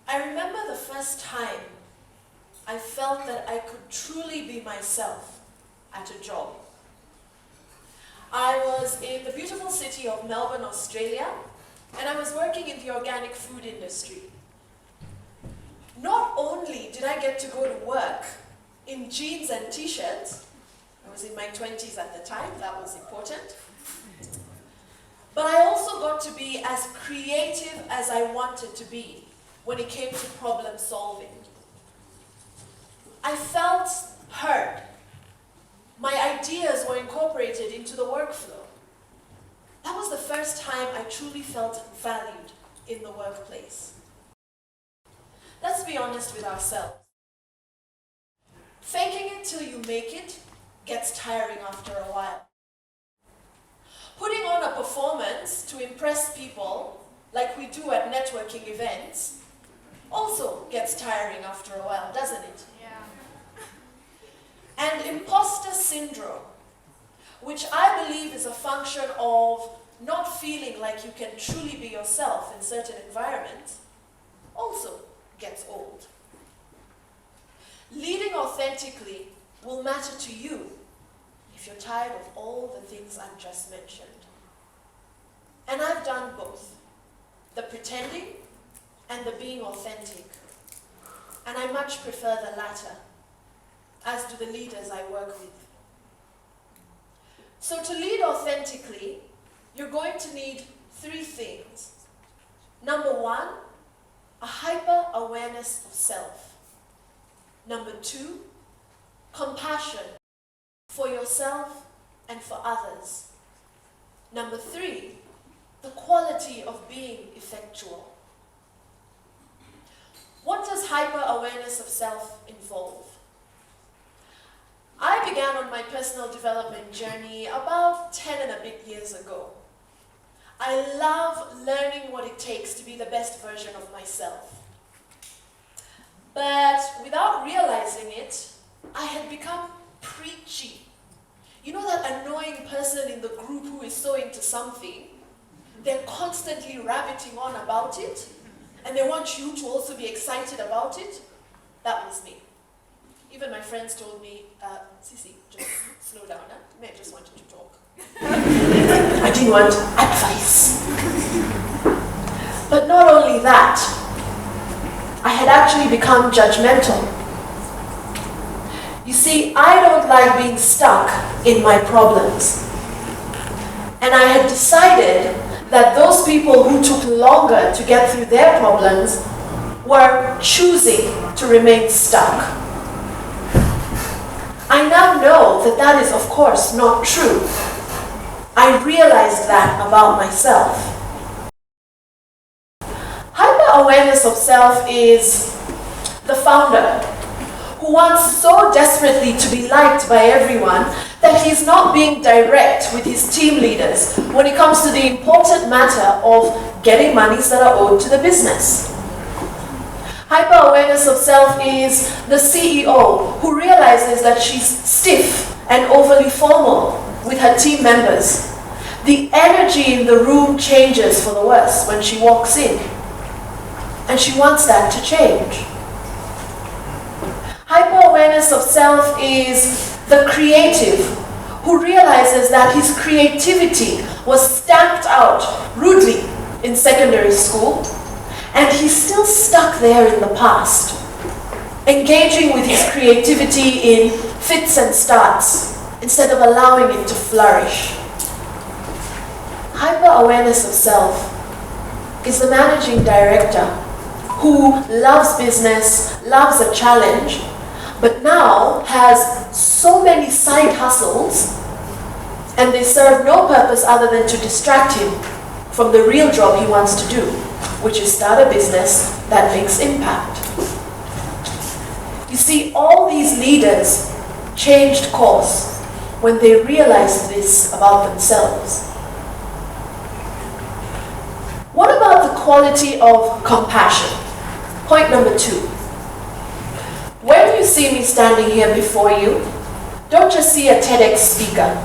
I remember the first time I felt that I could truly be myself at a job. I was in the beautiful city of Melbourne, Australia, and I was working in the organic food industry. Not only did I get to go to work in jeans and t-shirts, I was in my 20s at the time, that was important, but I also got to be as creative as I wanted to be when it came to problem solving. I felt heard. My ideas were incorporated into the workflow. That was the first time I truly felt valued in the workplace. Let's be honest with ourselves. Faking it till you make it gets tiring after a while. Putting on a performance to impress people, like we do at networking events, also gets tiring after a while, doesn't it? And imposter syndrome, which I believe is a function of not feeling like you can truly be yourself in certain environments, also gets old. Leading authentically will matter to you if you're tired of all the things I've just mentioned. And I've done both, the pretending and the being authentic. And I much prefer the latter, as do the leaders I work with. So to lead authentically, you're going to need 3 things. Number 1, a hyper-awareness of self. Number 2, compassion for yourself and for others. Number 3, the quality of being effectual. What does hyper-awareness of self involve? I began on my personal development journey about 10 and a bit years ago. I love learning what it takes to be the best version of myself. But without realizing it, I had become preachy. You know that annoying person in the group who is so into something? They're constantly rabbiting on about it, and they want you to also be excited about it. That was me. Even my friends told me, Cece, just slow down, huh? I just wanted to talk. I didn't want advice. But not only that, I had actually become judgmental. You see, I don't like being stuck in my problems. And I had decided that those people who took longer to get through their problems were choosing to remain stuck. I now know that that is, of course, not true. I realized that about myself. Hyper-awareness of self is the founder who wants so desperately to be liked by everyone that he's not being direct with his team leaders when it comes to the important matter of getting monies that are owed to the business. Hyper-awareness of self is the CEO who realizes that she's stiff and overly formal with her team members. The energy in the room changes for the worse when she walks in, and she wants that to change. Hyper-awareness of self is the creative who realizes that his creativity was stamped out rudely in secondary school, and he's still stuck there in the past, engaging with his creativity in fits and starts instead of allowing it to flourish. Hyper-awareness of self is the managing director who loves business, loves a challenge, but now has so many side hustles, and they serve no purpose other than to distract him from the real job he wants to do, which is start a business that makes impact. You see, all these leaders changed course when they realized this about themselves. What about the quality of compassion? Point number 2. When you see me standing here before you, don't just see a TEDx speaker.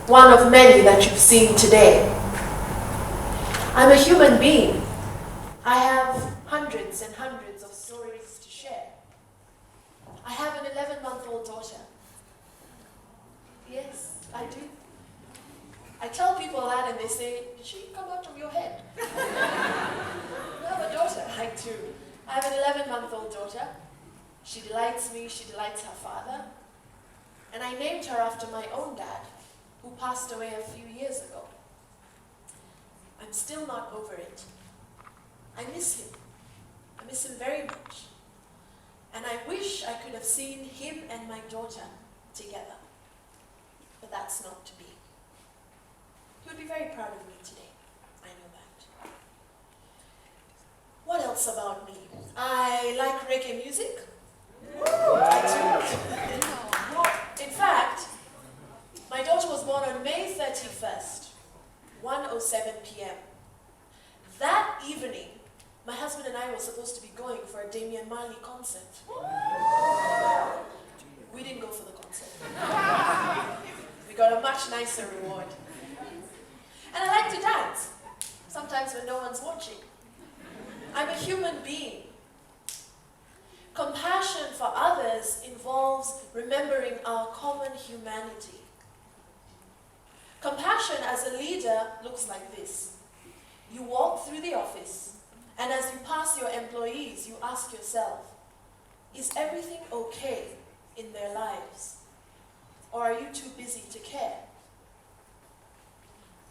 one of many that you've seen today. I'm a human being. I have hundreds and hundreds of stories to share. I have an 11-month-old daughter. Yes, I do. I tell people that and they say, did she come out of your head? You have a daughter? I do. I have an 11-month-old daughter. She delights me, she delights her father. And I named her after my own dad, who passed away a few years ago. I'm still not over it. I miss him. I miss him very much. And I wish I could have seen him and my daughter together. But that's not to be. He would be very proud of me today. I know that. What else about me? I like reggae music. I do. In fact, my daughter was born on May 31st, 1:07 p.m. That evening, my husband and I were supposed to be going for a Damian Marley concert. We didn't go for the concert. We got a much nicer reward. And I like to dance, sometimes when no one's watching. I'm a human being. Compassion for others involves remembering our common humanity. Compassion as a leader looks like this. You walk through the office, and as you pass your employees, you ask yourself, is everything okay in their lives? Or are you too busy to care?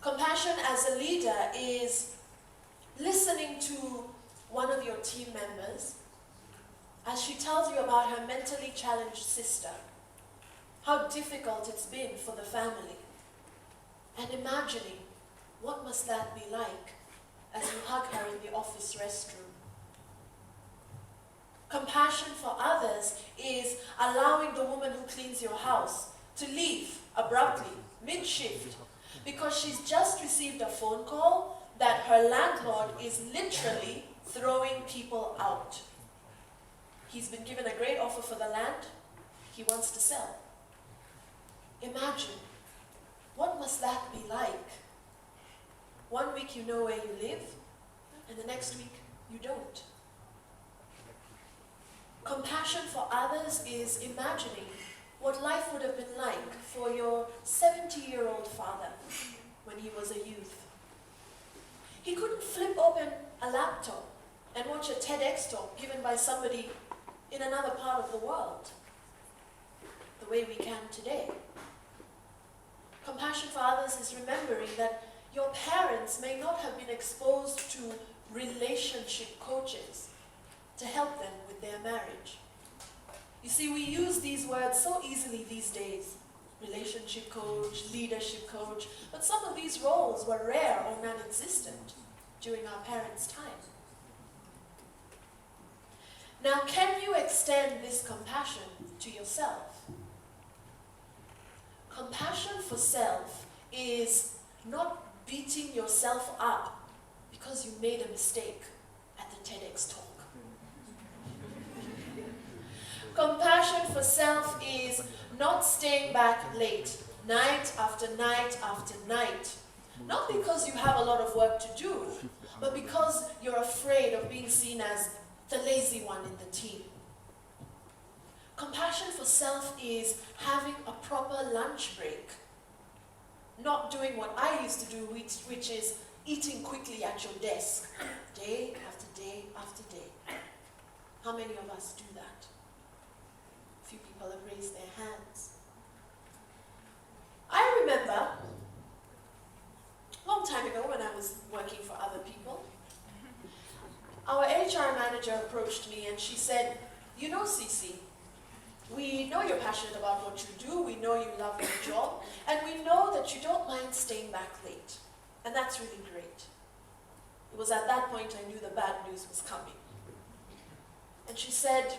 Compassion as a leader is listening to one of your team members as she tells you about her mentally challenged sister, how difficult it's been for the family, and imagining what must that be like as you hug her in the office restroom. Compassion for others is allowing the woman who cleans your house to leave abruptly, mid-shift, because she's just received a phone call that her landlord is literally throwing people out. He's been given a great offer for the land he wants to sell. Imagine, what must that be like? 1 week you know where you live, and the next week you don't. Compassion for others is imagining what life would have been like for your 70-year-old father when he was a youth. He couldn't flip open a laptop and watch a TEDx talk given by somebody in another part of the world, the way we can today. Compassion for others is remembering that your parents may not have been exposed to relationship coaches to help them with their marriage. You see, we use these words so easily these days. Relationship coach, leadership coach, but some of these roles were rare or non-existent during our parents' time. Now, can you extend this compassion to yourself? Compassion for self is not beating yourself up because you made a mistake at the TEDx talk. Compassion for self is not staying back late, night after night after night. Not because you have a lot of work to do, but because you're afraid of being seen as the lazy one in the team. Compassion for self is having a proper lunch break. Not doing what I used to do, which is eating quickly at your desk, day after day after day. How many of us do that? A few people have raised their hands. I remember a long time ago when I was working for other people, our HR manager approached me and she said, you know, Cece, we know you're passionate about what you do, we know you love your job, and we know that you don't mind staying back late. And that's really great. It was at that point I knew the bad news was coming. And she said,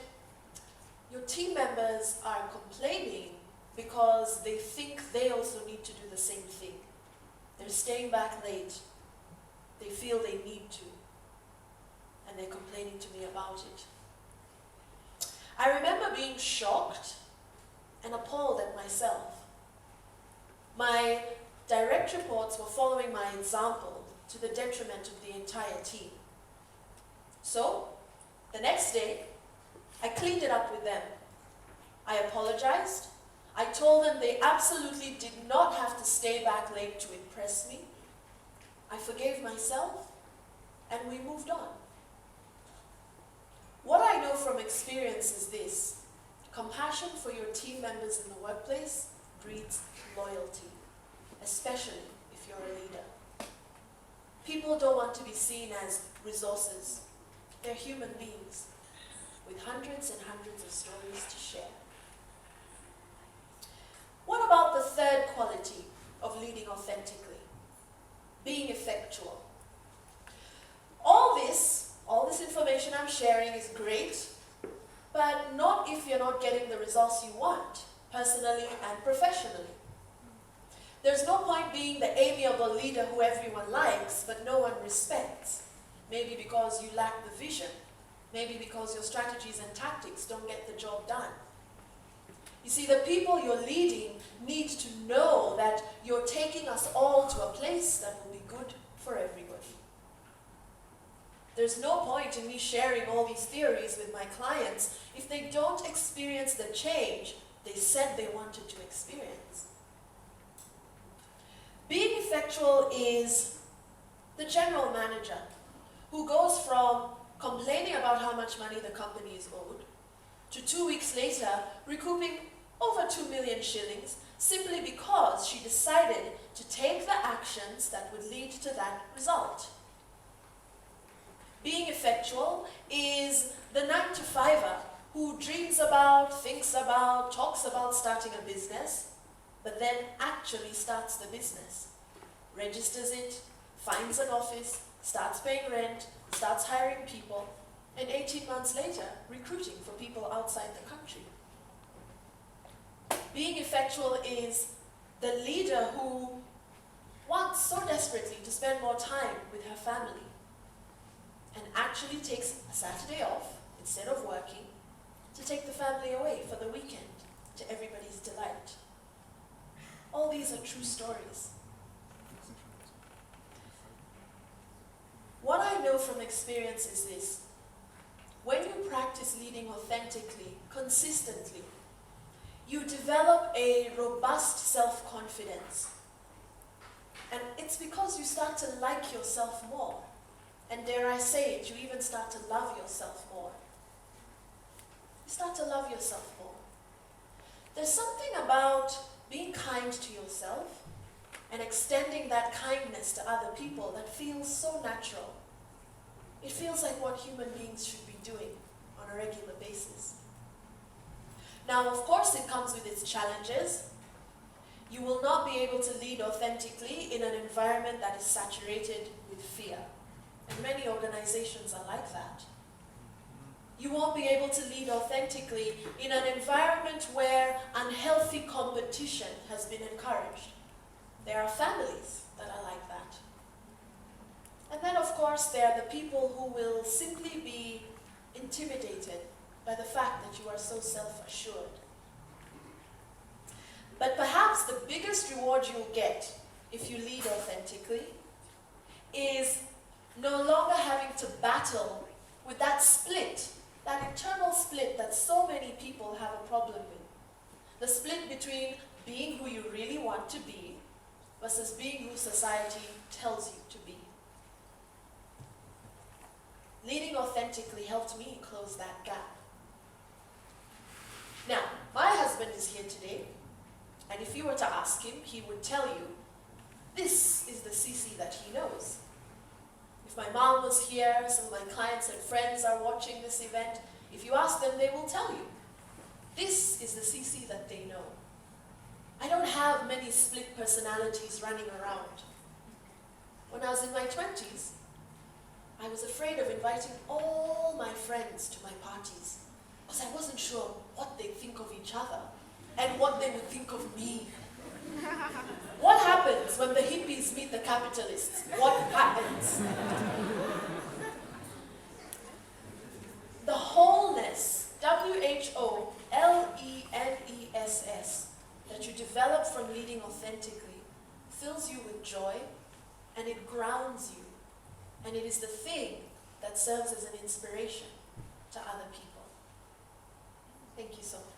your team members are complaining because they think they also need to do the same thing. They're staying back late. They feel they need to. And they're complaining to me about it. I remember being shocked and appalled at myself. My direct reports were following my example to the detriment of the entire team. So, the next day, I cleaned it up with them. I apologized. I told them they absolutely did not have to stay back late to impress me. I forgave myself, and we moved on. What I know from experience is this: compassion for your team members in the workplace breeds loyalty, especially if you're a leader. People don't want to be seen as resources. They're human beings with hundreds and hundreds of stories to share. What about the third quality of leading authentically? Being effectual. All this information I'm sharing is great, but not if you're not getting the results you want, personally and professionally. There's no point being the amiable leader who everyone likes, but no one respects. Maybe because you lack the vision. Maybe because your strategies and tactics don't get the job done. You see, the people you're leading need to know that you're taking us all to a place that will be good for everybody. There's no point in me sharing all these theories with my clients if they don't experience the change they said they wanted to experience. Being effectual is the general manager who goes from complaining about how much money the company is owed to 2 weeks later recouping over 2 million shillings simply because she decided to take the actions that would lead to that result. Being effectual is the 9-to-5er who dreams about, thinks about, talks about starting a business, but then actually starts the business, registers it, finds an office, starts paying rent, starts hiring people, and 18 months later, recruiting for people outside the country. Being effectual is the leader who wants so desperately to spend more time with her family and actually takes a Saturday off instead of working to take the family away for the weekend to everybody's delight. All these are true stories. What I know from experience is this: when you practice leading authentically, consistently, you develop a robust self-confidence. And it's because you start to like yourself more. And dare I say it, you even start to love yourself more. You start to love yourself more. There's something about being kind to yourself and extending that kindness to other people that feels so natural. It feels like what human beings should be doing on a regular basis. Now, of course, it comes with its challenges. You will not be able to lead authentically in an environment that is saturated with fear. And many organizations are like that. You won't be able to lead authentically in an environment where unhealthy competition has been encouraged. There are families that are like that. And then, of course, there are the people who will simply be intimidated by the fact that you are so self-assured. But perhaps the biggest reward you'll get if you lead authentically is no longer having to battle with that split, that internal split that so many people have a problem with. The split between being who you really want to be versus being who society tells you to be. Leading authentically helped me close that gap. Now, my husband is here today, and if you were to ask him, he would tell you, this is the Cece that he knows. If my mom was here, some of my clients and friends are watching this event, if you ask them, they will tell you, this is the Cece that they know. I don't have many split personalities running around. When I was in my 20s, I was afraid of inviting all my friends to my parties because I wasn't sure what they'd think of each other and what they would think of me. What happens when the hippies meet the capitalists? What happens? The wholeness, WHOLENESS, that you develop from leading authentically fills joy, and it grounds you, and it is the thing that serves as an inspiration to other people. Thank you so much.